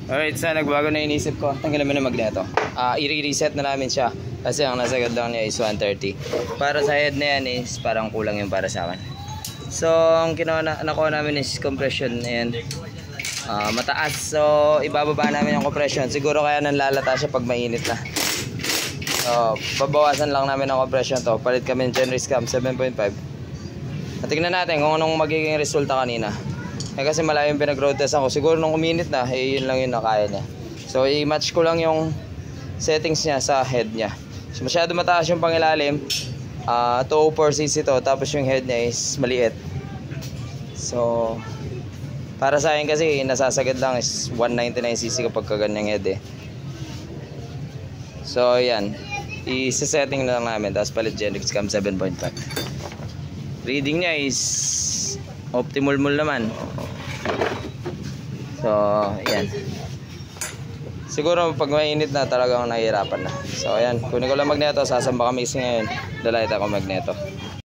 Alright, so nagbago na inisip ko. Tanggalin mo na magneto. I-reset na namin siya. Kasi ang nasagad lang niya is 130. Para sa head na yan is parang kulang yung para sa akin. So, ang nakuha namin is compression. Ayan. Mataas. So, ibababa namin yung compression. Siguro kaya nanlalata siya pag mainit na. So, babawasan lang namin ang compression to. Palit kami ng Genris Cam 7.5. Tingnan natin kung anong magiging resulta kanina. Kasi malayo yung pinag-road test ako. Siguro nung uminit na, yun lang yung nakaya niya. So, i-match ko lang yung settings niya sa head niya. So, masyado mataas yung pangilalim. 204cc to. Tapos yung head niya is maliit. So, para sa akin kasi, nasasagad lang is 199cc kapag kaganyang head eh. So, yan. I-setting na lang namin. Tapos palit Genrix Cam 7.5. Reading niya is optimal naman. So, yan. Siguro pag mainit na talagang nahihirapan na. So, ayan. Kunin ko lang magneto. Sasamba kami kasi ngayon. Dalayat ako magneto.